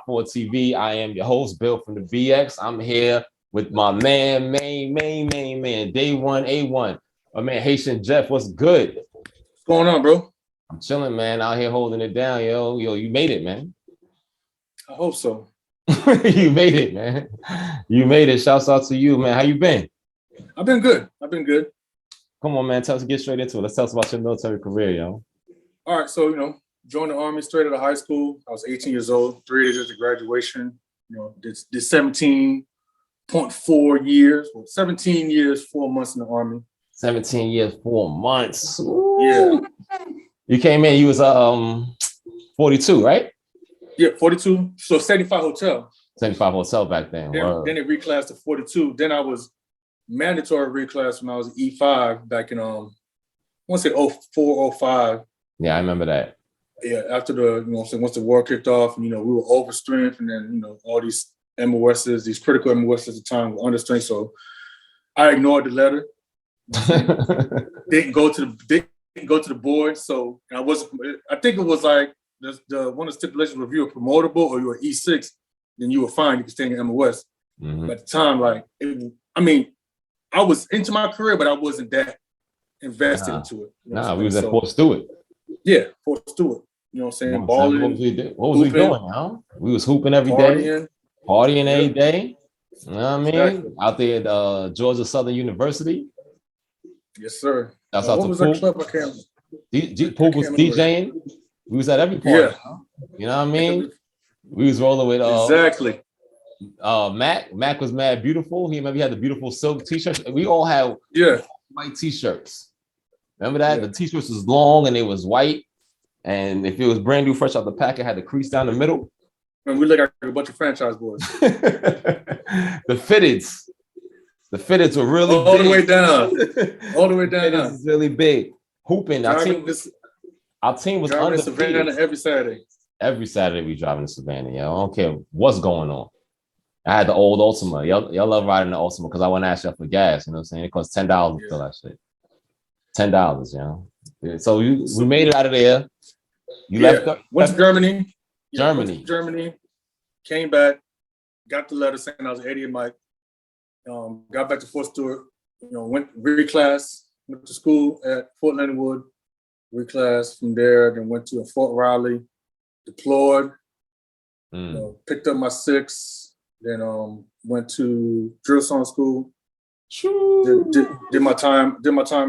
Op4 TV. I am your host, Bill from the BX. I'm here with my man, main, day one, A1. My man, Haitian Jeff, what's good? What's going on, bro? I'm chilling, man, out here holding it down, yo. Yo, you made it, man. I hope so. You made it, man. You made it. Shouts out to you, man. How you been? I've been good. Come on, man. Tell us, get straight into it. Let's tell us about your military career, yo. All right, so, joined the Army straight out of high school. I was 18 years old, 3 days after graduation. Did 17.4 years, 17 years, 4 months in the Army. 17 years, 4 months. Ooh. Yeah. You came in, you was 42, right? Yeah, 42. So 75 hotel. 75 hotel back then. Then it reclassed to 42. Then I was mandatory reclass when I was E5 back in I want to say 04, 05. Yeah, I remember that. Yeah, after the once the war kicked off, and we were overstrength, and then all these MOSs, these critical MOSs at the time were understrength. So I ignored the letter. didn't go to the board. So I think it was like the one of the stipulations was if you were promotable or you were E6, then you were fine. You could stay in your MOS. Mm-hmm. But at the time, I was into my career, but I wasn't that invested into it. We was at Fort Stewart. Yeah, Fort Stewart. You know what I'm saying? Balling. What was we doing, huh? We was hooping every day, partying every day. You know what I mean? Exactly. Out there at Georgia Southern University. Yes, sir. That's what was that club? I can't. Poop was DJing. We was at every party. Yeah. Huh? You know what I mean? We was rolling with exactly. Mac was mad beautiful. He had the beautiful silk t-shirts. We all had white t-shirts. Remember that? Yeah. The t-shirts was long and it was white. And if it was brand new, fresh out the pack, it had the crease down the middle. And we look like a bunch of franchise boys. The fitteds were really all big. The way down. All the way down. It was really big. Hooping. Our team was undefeated. Savannah every Saturday. Every Saturday we driving to Savannah. I don't care what's going on. I had the old Ultima. Y'all love riding the Ultima because I wouldn't ask y'all for gas. You know what I'm saying? It costs $10 to fill that shit. $10, So we made it out of there. You left. Went to Germany. Germany. Came back. Got the letter saying I was 80 Mike. Got back to Fort Stewart. Went reclass. Went to school at Fort Leonard Wood. Reclass from there. Then went to Fort Riley. Deployed. Picked up my 6. Then went to drill sergeant school. Did my time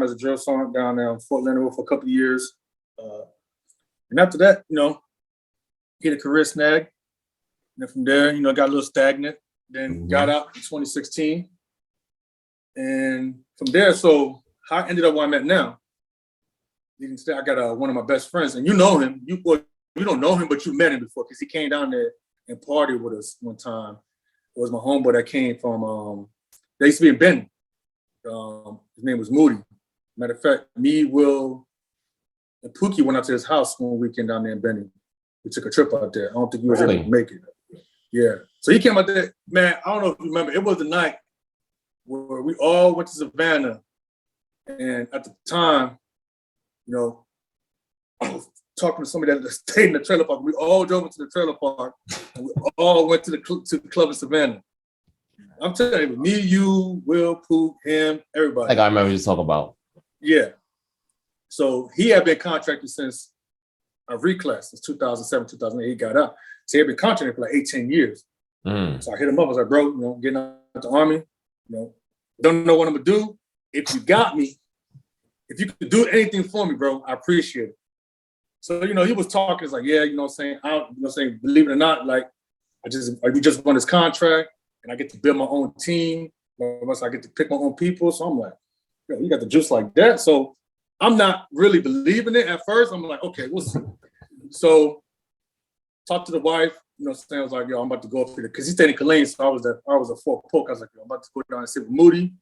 as a drill sergeant down there in Fort Leonard Wood for a couple of years. And after that, hit a career snag. And then from there, got a little stagnant. Then got out in 2016. And from there, so how I ended up where I'm at now. I got one of my best friends, and you know him. You don't know him, but you met him before because he came down there and partied with us one time. It was my homeboy that came from, they used to be in Benton. His name was Moody. Matter of fact, me, Will, and Pookie went out to his house one weekend down there in Benton. We took a trip out there. I don't think he was able to make it. Yeah. So he came out there, man, I don't know if you remember, it was the night where we all went to Savannah. And at the time, I was talking to somebody that stayed in the trailer park. We all drove into the trailer park and we all went to the club in Savannah. I'm telling you, me, you, Will, Poop, him, everybody. Like I remember you talking about. Yeah. So he had been contracted since I reclassed, since 2007, 2008, he got out. So he had been contracted for like 18 years. So I hit him up. I was like, bro, getting out the Army, don't know what I'm gonna do. If you got me, if you could do anything for me, bro, I appreciate it. So, he was talking, it's like, yeah, believe it or not, like, we just won this contract and I get to build my own team. I get to pick my own people. So I'm like, you got the juice like that. So I'm not really believing it at first. I'm like, okay, we'll see. So talked to the wife, I was like, I'm about to go up here because he stayed in Killeen, so I was a Fort Polk. I was like, I'm about to go down and sit with Moody.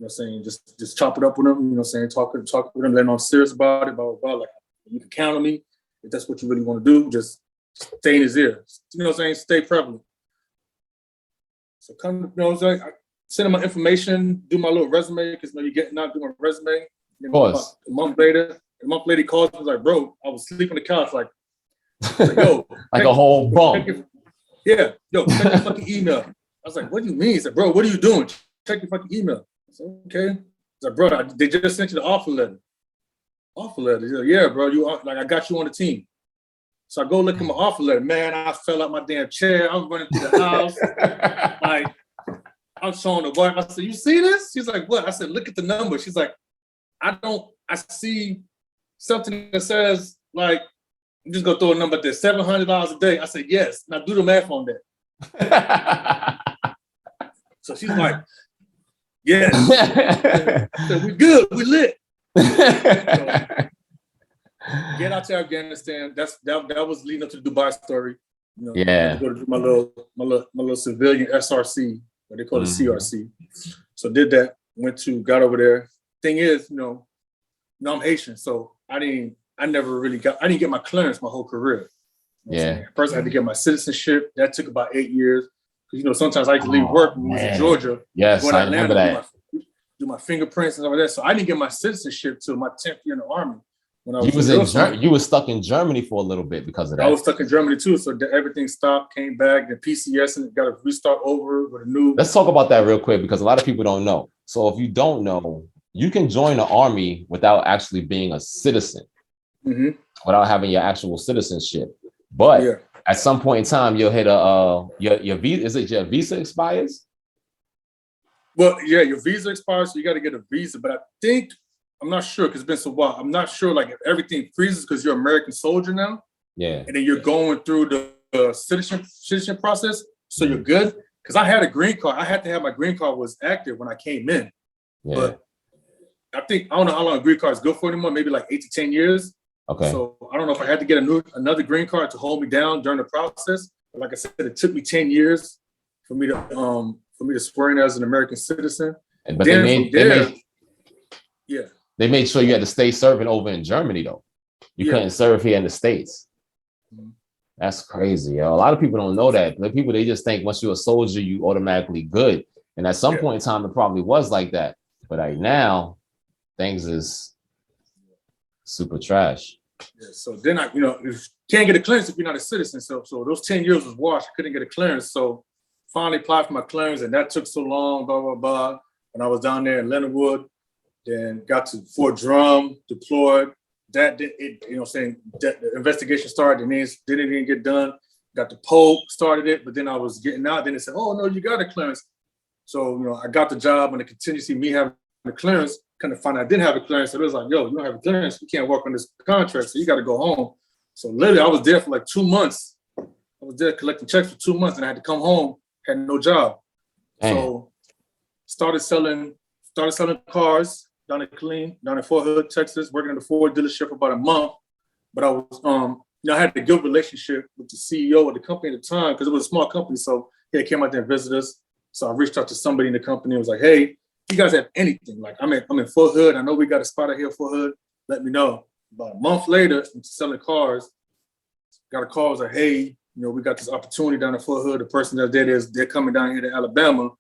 Just chop it up with him, talk with him, letting him serious about it, blah, blah, blah. Like, you can count on me. If that's what you really want to do, just stay in his ear. Stay prevalent. So I send him my information, do my little resume, because you get not doing a resume. Of course. A month later, he calls me, like, bro, I was sleeping on the couch, like yo. Like a whole bump. Yeah, yo, check your fucking email. I was like, what do you mean? He said, bro, what are you doing? Check your fucking email. I said, okay. I said, bro, they just sent you the offer letter. Offer letter? He's like, yeah, bro, I got you on the team. So I go look at my offer letter. Man, I fell out my damn chair. I was running through the house. Like, I'm showing the wife. I said, you see this? She's like, what? I said, look at the number. She's like, I see something that says, like, I'm just gonna throw a number there, $700 a day. I said, yes. Now do the math on that. So she's like, yes. I said, we good, we lit. So, get out to Afghanistan. That was leading up to the Dubai story. You know, yeah. Go to do my little civilian SRC, what they call it CRC. So did that. Got over there. Thing is, I'm Haitian, so I didn't get my clearance my whole career. Yeah. First, I had to get my citizenship. That took about 8 years. Because sometimes I had to leave work when we was in Georgia. Yes, I remember that. Do my fingerprints and all that. So I didn't get my citizenship till my 10th year in the Army. When I you were stuck in Germany for a little bit because of that. I was stuck in Germany too, so everything stopped, came back, the PCS, and got to restart over with a new. Let's talk about that real quick because a lot of people don't know. So if you don't know, you can join the Army without actually being a citizen, without having your actual citizenship. But at some point in time, you'll hit your visa. Is it your visa expires? Well, yeah, your visa expires, so you got to get a visa. But I'm not sure because it's been so while. I'm not sure like if everything freezes because you're an American soldier now. Yeah. And then you're going through the citizen process, so you're good. Because I had a green card. I had to have my green card was active when I came in. Yeah. But I don't know how long a green card is good for anymore. Maybe like 8 to 10 years. Okay. So I don't know if I had to get another green card to hold me down during the process. But like I said, it took me 10 years for me to swear in as an American citizen. But they made sure you had to stay serving over in Germany though. You couldn't serve here in the States. That's crazy, yo. A lot of people don't know that. They just think once you're a soldier, you automatically good. And at some point in time, it probably was like that. But right now, things is super trash. Yeah, so then you can't get a clearance if you're not a citizen. So those 10 years was washed. I couldn't get a clearance. So finally applied for my clearance, and that took so long, blah, blah, blah. And I was down there in Leonard Wood, then got to Fort Drum, deployed. That the investigation started, and then didn't even get done. Got the Pope, started it, but then I was getting out. Then they said, "Oh no, you got a clearance." So I got the job, and the contingency me having the clearance. Kind of find out I didn't have a clearance, so it was like, "Yo, you don't have a clearance, you can't work on this contract, so you got to go home." So literally, I was there for like 2 months. I was there collecting checks for 2 months, and I had to come home. Had no job, so started selling cars. Down in Fort Hood, Texas, working at the Ford dealership for about a month. But I was, I had a good relationship with the CEO of the company at the time because it was a small company. So he came out there and visited us. So I reached out to somebody in the company and was like, "Hey, you guys have anything? Like, I'm in Fort Hood. I know we got a spot out here in Fort Hood. Let me know." About a month later, selling cars, got a call. Was like, "Hey, we got this opportunity down in Fort Hood. The person that's there they're coming down here to Alabama.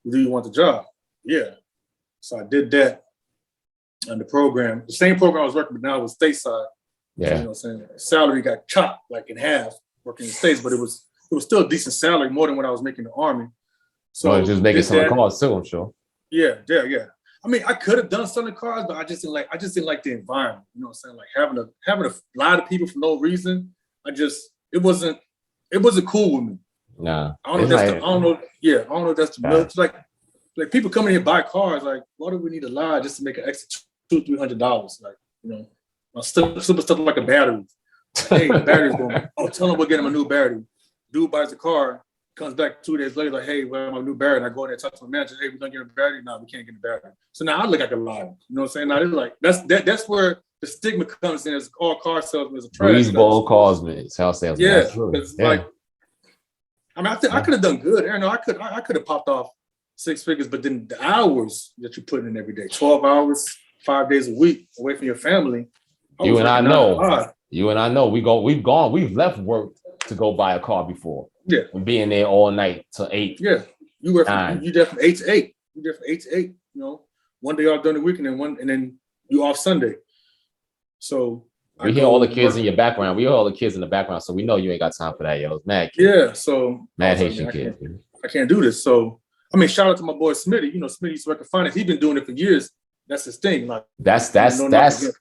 Do you want the job?" Yeah. So I did that. And the same program I was working with now was stateside. Yeah. So, salary got chopped like in half working in the States, but it was still a decent salary, more than what I was making in the Army. So just making some calls too, I'm sure. Yeah. I mean, I could have done selling cars, but I just didn't like the environment. You know what I'm saying? Like having a lot of people for no reason. It wasn't cool with me. Nah. I don't know if that's the military. Like people coming here buy cars, like, why do we need a lie just to make an extra $200-$300? Like, my simple stuff like a battery. Hey, the battery's going. Oh, tell them we're getting a new battery. Dude buys a car, comes back 2 days later, like, "Hey, where's my new battery?" And I go in there and talk to my manager. "Hey, we're gonna get a battery." "No, we can't get a battery." So now I look like a liar. You know what I'm saying? Now it's like that's where the stigma comes in as all car salesmen as a trash. Greaseball carsman, house salesman. Yeah. Like, I mean, I could have done good. I could have popped off 6 figures, but then the hours that you put in every day, 12 hours, 5 days a week away from your family. You and I know we've left work to go buy a car before. Yeah. And being there all night till 8. Yeah. You there from 8 to 8. You there from 8 to 8, one day off during the weekend and then you off Sunday. So We hear all the kids in your background. We hear all the kids in the background, so we know you ain't got time for that, yo. It's mad kids. Yeah, so mad Haitian kids. I can't do this. So I mean, shout out to my boy Smitty. You know, Smitty's record finance. He's been doing it for years. That's his thing. Like that's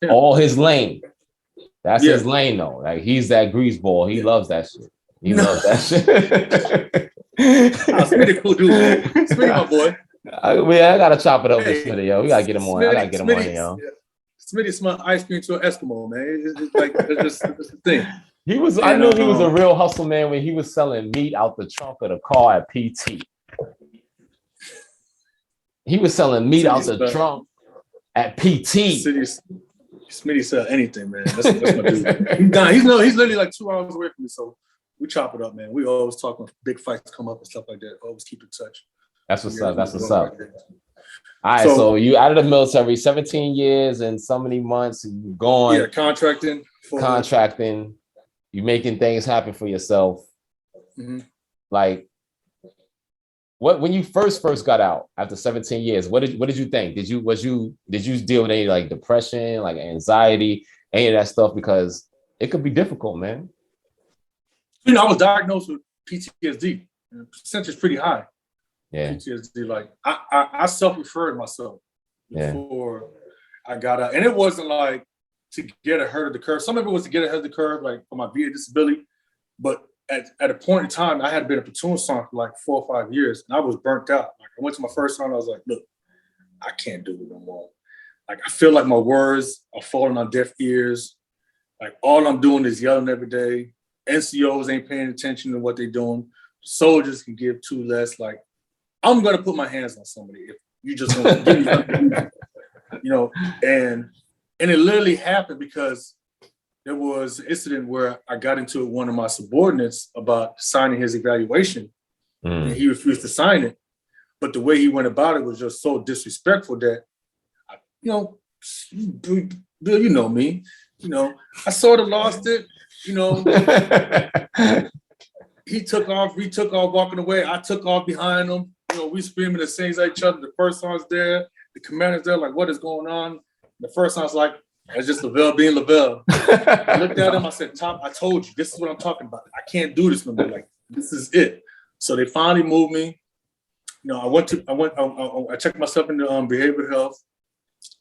all his lane. That's his lane, though. Like he's that grease ball. He loves that shit. He loves that shit. Smitty cool dude. Smitty, my boy. I gotta chop it up with Smitty, yo. We gotta get him on. I gotta get him on, yo. Smitty smelled ice cream to an Eskimo, man. It's like it's just the thing. He was. I knew he was a real hustle man when he was selling meat out the trunk of the car at PT. He was selling meat out the trunk at PT. Smitty sell anything, man. That's my dude. He's done. He's literally like 2 hours away from me, so we chop it up, man. We always talk when big fights come up and stuff like that. Always keep in touch. That's what's up. That's what's up. All right, so you out of the military, 17 years and so many months, you going. Yeah, contracting. You making things happen for yourself. Mm-hmm. Like, when you first got out after 17 years, what did you think? Did you deal with any like depression, like anxiety, any of that stuff? Because it could be difficult, man. You know, I was diagnosed with PTSD. The percentage is pretty high. Yeah. PTSD, like I self-referred myself before I got out. And it wasn't like to get ahead of the curve. Some of it was to get ahead of the curve, like for my VA disability. But at a point in time, I had been a platoon sergeant for like 4 or 5 years, and I was burnt out. Like I went to my first sergeant, I was like, look, I can't do it no more. Like I feel like my words are falling on deaf ears. Like all I'm doing is yelling every day. NCOs ain't paying attention to what they're doing. Soldiers can give two less. Like I'm gonna put my hands on somebody if you just gonna give me something, you know. And it literally happened because there was an incident where I got into it with one of my subordinates about signing his evaluation, and he refused to sign it. But the way he went about it was just so disrespectful that, you know, Bill, you know me, you know, I sort of lost it, you know. He took off walking away. I took off behind him. You know, we screaming the same at each other. The first one's there. The commander's there, like, what is going on? The first one's like, it's just Lavelle being Lavelle. I looked at him, I said, Tom, I told you, this is what I'm talking about. I can't do this no more. Like, this is it. So they finally moved me. You know, I checked myself into behavioral health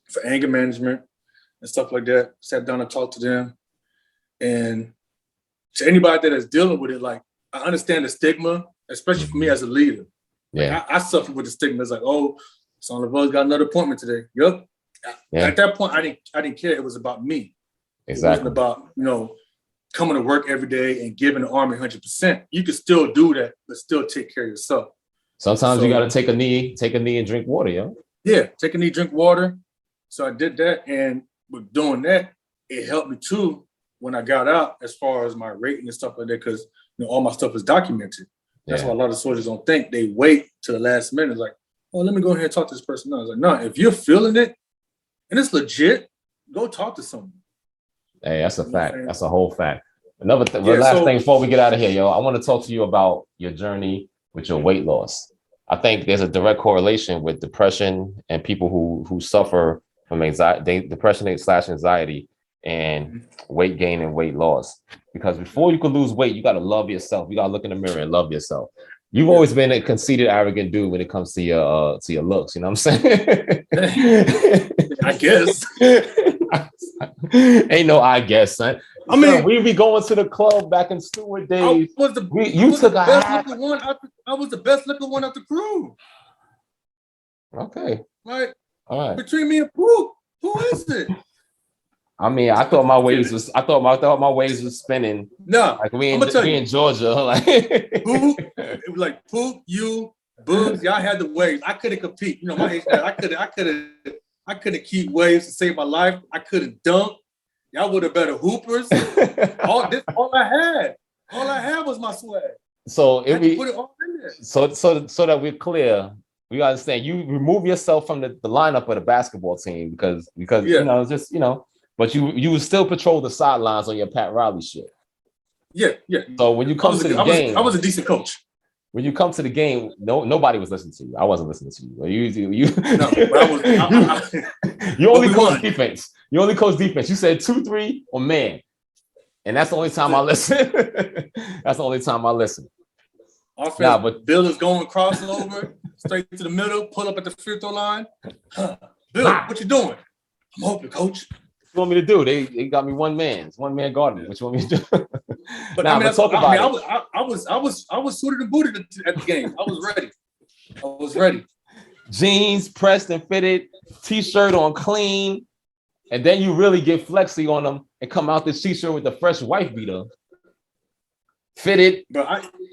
for anger management and stuff like that. Sat down and talked to them. And to anybody that is dealing with it, like, I understand the stigma, especially for me as a leader. Yeah. Like, I suffer with the stigma. It's like, oh, Son Lavelle's got another appointment today. Yep. Yeah. At that point, I didn't care. It was about me. Exactly. It wasn't about, you know, coming to work every day and giving the Army 100%. You can still do that, but still take care of yourself. Sometimes you got to take a knee and drink water, yo. Yeah, take a knee, drink water. So I did that, and with doing that, it helped me too when I got out as far as my rating and stuff like that, because you know all my stuff is documented. That's why a lot of soldiers don't think. They wait to the last minute. It's like, oh, let me go ahead and talk to this person now. I was like, no, if you're feeling it and it's legit, go talk to someone. Hey, that's a fact. That's a whole fact. Another thing, last thing before we get out of here, yo, I want to talk to you about your journey with your weight loss. I think there's a direct correlation with depression and people who suffer from depression/anxiety and weight gain and weight loss. Because before you can lose weight, you got to love yourself. You got to look in the mirror and love yourself. You've always been a conceited, arrogant dude when it comes to your looks. You know what I'm saying? I guess. Ain't no I guess, son. I mean, we be going to the club back in Stewart days. I was the best looking one of the crew. Okay. Like, all right. Between me and Poop, who is it? I mean, I thought my waves was spinning. No, like we in Georgia, like Poop, it was like Poop, you, Boogs, y'all had the waves. I couldn't compete. You know, my age, I couldn't keep waves to save my life. I couldn't dunk. Y'all would have better hoopers. all I had was my swag. So put it all in there. So that we're clear, we understand you remove yourself from the lineup of the basketball team because you know, it's just, you know, but you would still patrol the sidelines on your Pat Riley shit. Yeah. So when you come to the game, I was a decent coach. When you come to the game, nobody was listening to you. I wasn't listening to you. You no, but I was. You only coach defense. You only coach defense. You said 2-3 or man. And that's the only time I listen. That's the only time I listen. Offense, but Bill is going crossover, straight to the middle, pull up at the free throw line. Bill, what you doing? I'm hoping, coach. What you want me to do? They got me one man. It's one man guarding. What you want me to do? But I was suited and booted at the game. I was ready. Jeans pressed and fitted, t-shirt on clean, and then you really get flexy on them and come out this t-shirt with the fresh wife beater. Fitted,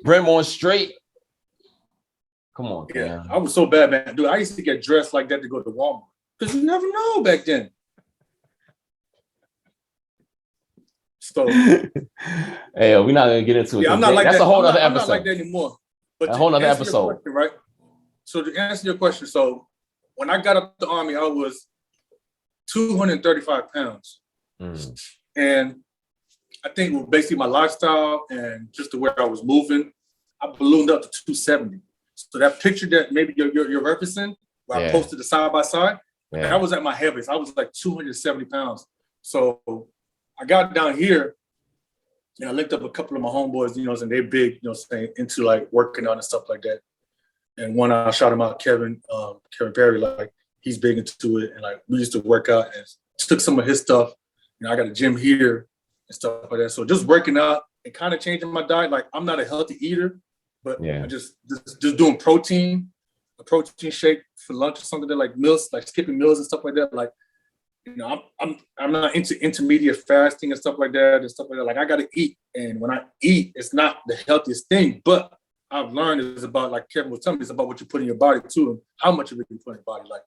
brim on straight. Come on, man. I was so bad, man. Dude, I used to get dressed like that to go to Walmart. Because you never know back then. So hey, we're not gonna get into it. I'm not like that's that. a whole other episode. I'm not like that anymore. But a whole other episode. Question, right? So to answer your question, so when I got up the Army, I was 235 pounds. And I think basically my lifestyle and just the way I was moving, I ballooned up to 270. So that picture that maybe you're referencing, where I posted the side by side, that was at my heaviest. I was like 270 pounds. So I got down here and I linked up a couple of my homeboys, you know, and they're big, you know, saying into like working out and stuff like that. And one, I shot him out, Kevin Perry, like he's big into it. And like we used to work out and took some of his stuff. You know, I got a gym here and stuff like that. So just working out and kind of changing my diet. Like I'm not a healthy eater, but I just doing a protein shake for lunch or something, that like meals, like skipping meals and stuff like that. Like, you know, I'm not into intermediate fasting and stuff like that and stuff like that. Like I gotta eat, and when I eat, it's not the healthiest thing. But I've learned it's about, like Kevin was telling me, it's about what you put in your body too, and how much of it you put in your body. Like,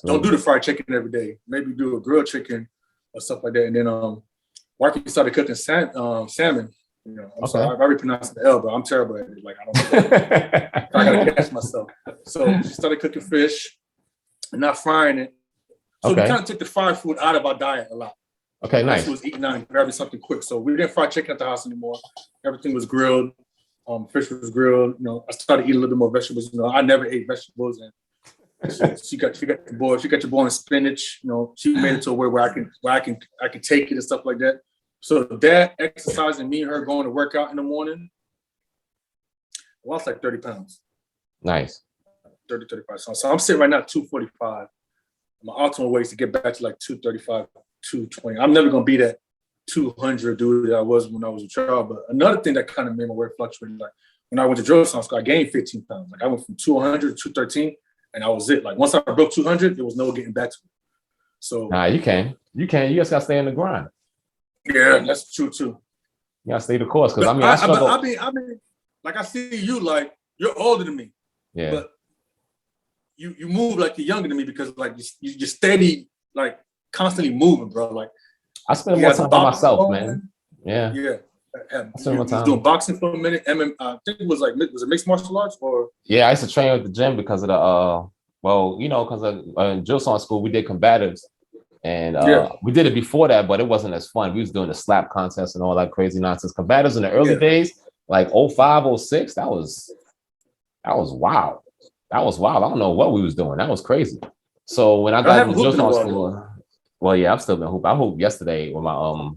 don't do the fried chicken every day. Maybe do a grilled chicken or stuff like that. And then Marky started cooking salmon. You know, I'm sorry, I've already pronounced the L, but I'm terrible at it. Like I don't know. I gotta catch myself. So she started cooking fish and not frying it. So we kind of took the fried food out of our diet a lot. Okay, nice. Was eating out and grabbing something quick. So we didn't fry chicken at the house anymore. Everything was grilled. Fish was grilled. You know, I started eating a little bit more vegetables. You know, I never ate vegetables, and she got the boy. She got your boy in spinach. You know, she made it to a way where I can take it and stuff like that. So that exercising, me and her going to work out in the morning, I lost like 30 pounds. Nice. 35 pounds. So I'm sitting right now at 245. My ultimate weight is to get back to like 235, 220. I'm never going to be that 200 dude that I was when I was a child. But another thing that kind of made my weight fluctuate, like when I went to drill school, I gained 15 pounds. Like I went from 200 to 213, and I was it. Like once I broke 200, there was no getting back to it. So you can. You just got to stay in the grind. Yeah, that's true too. You got to stay the course, because I struggle. I mean, like I see you, like you're older than me. Yeah. But you move like you're younger than me, because like you're steady, like constantly moving, bro. Like I spend more time by myself, man. Yeah. Yeah. I spend more time. You was doing boxing for a minute. I think it was it mixed martial arts or? Yeah, I used to train at the gym because of the because in drill sergeant school we did combatives, and we did it before that, but it wasn't as fun. We was doing the slap contest and all that crazy nonsense. Combatives in the early days, like 05, 06, that was wild. That was wild. I don't know what we was doing. That was crazy. So when I got into drill sergeant school, well, yeah, I've still been hooping. I hooped yesterday with my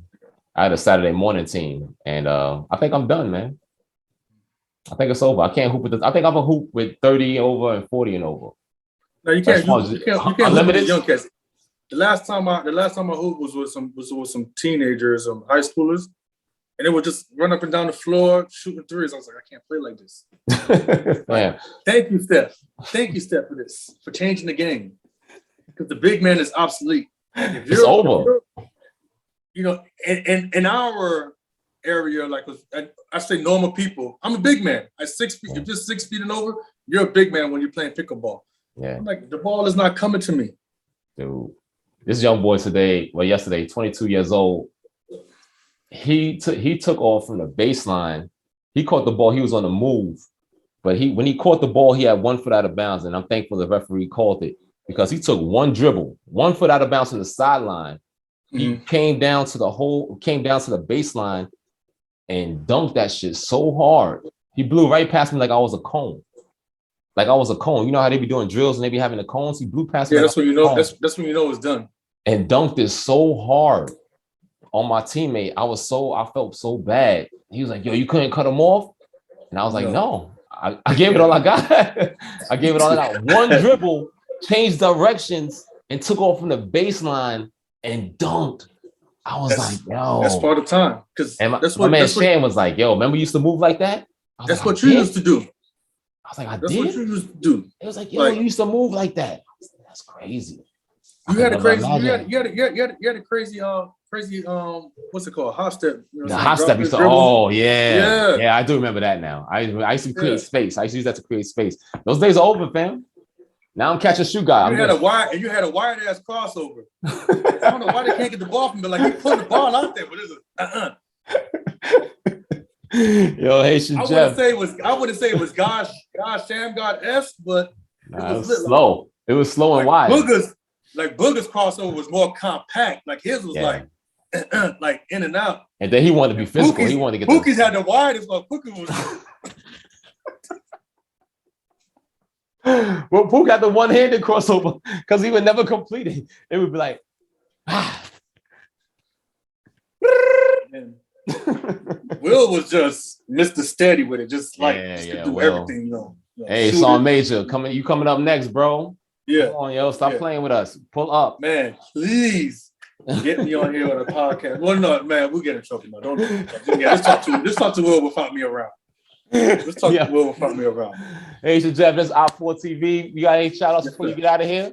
I had a Saturday morning team, and I think I'm done, man. I think it's over. I can't hoop with this. I think I'm gonna hoop with 30 over and 40 and over. No, you can't. You can't hoop with young kids. The last time I hooped was with some teenagers, high schoolers, and they would just run up and down the floor shooting threes. I was like, I can't play like this. Man. Thank you, Steph. Thank you, Steph, for this, for changing the game, because the big man is obsolete. It's over. You know, in our area, like I say, normal people. I'm a big man. At 6 feet, if you're 6 feet and over, you're a big man when you're playing pickleball. Yeah. I'm like, the ball is not coming to me. Dude, this young boy yesterday, 22 years old. He took off from the baseline. He caught the ball. He was on the move, but when he caught the ball, he had 1 foot out of bounds, and I'm thankful the referee called it, because he took one dribble, 1 foot out of bounds from the sideline. He came down to the baseline and dunked that shit so hard. He blew right past me like I was a cone. You know how they be doing drills and they be having the cones? He blew past me. Yeah, that's when you know. That's when you know it's done. and dunked it so hard on my teammate. I felt so bad. He was like, yo, you couldn't cut him off? And I was like, no. I gave it all I got. I gave it all I got. One dribble, changed directions, and took off from the baseline and dunked. I was like, yo. That's part of time. Because my man Shan was like, yo, remember you used to move like that? That's what you used to do. I was like, I did? That's what you used to do. It was like, yo, you used to move like that. That's crazy. You had a crazy, what's it called? Hop step. The hop step used to, yeah, I do remember that now. I used to create space. I used to use that to create space. Those days are over, fam. Now I'm catch a shoe guy. You had a wired ass crossover. I don't know why they can't get the ball from me. Like you put the ball out there, but it's Yo, Haitian Jeff. I wouldn't say it was God Sham God-esque, but it was slow. It was slow and wide. Booger's crossover was more compact. Like his was like in and out. And then he wanted to be physical. He wanted to get Bookie's had the widest, but Booker was. Well, Pook got the one-handed crossover because he would never complete it. It would be like, Will was just Mr. Steady with it, just like do everything, Hey, Sean Major, you coming up next, bro? Yeah. Come on, yo, stop playing with us. Pull up. Man, please get me on here on a podcast. Well, no, man, we'll get in trouble now. Don't let's talk to Will without me around. Let's talk to Will without me around. Hey, so Jeff, this is Op4 TV. You got any shout outs before you get out of here?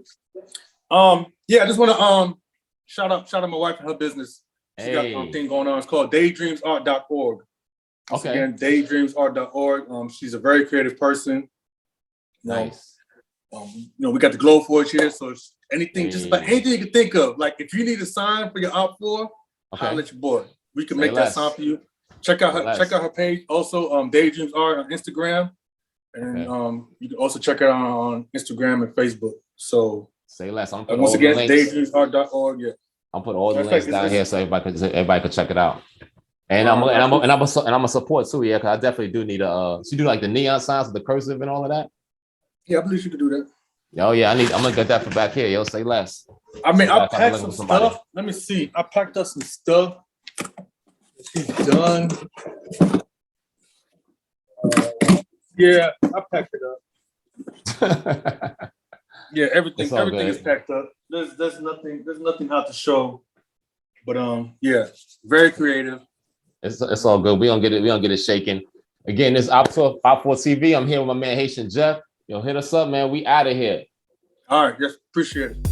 I just want to shout out my wife and her business. She got a thing going on. It's called daydreamsart.org. Okay. Again, daydreamsart.org. She's a very creative person. Nice. We got the Glow Forge here, so anything you can think of. Like if you need a sign for your Op4, holler at your boy. We can make that sign for you. Check out her page. Also, Daydreams Art on Instagram, and you can also check it out on Instagram and Facebook. So say less. Once again, daydreamsart.org. Yeah, I'll put all the links down here so everybody can check it out. And I'm a support too, because I definitely do need so you do like the neon signs with the cursive and all of that. Yeah, I believe you could do that. Oh yeah, I'm gonna get that for back here. Yo, say less. I mean, I packed some stuff. Let me see. I packed up some stuff. She's done. I packed it up. Yeah, everything is packed up. There's nothing out to show. But very creative. It's all good. We don't get it shaken. Again, this is Op4 TV. I'm here with my man Haitian Jeff. Yo, hit us up, man. We out of here. All right, yes, appreciate it.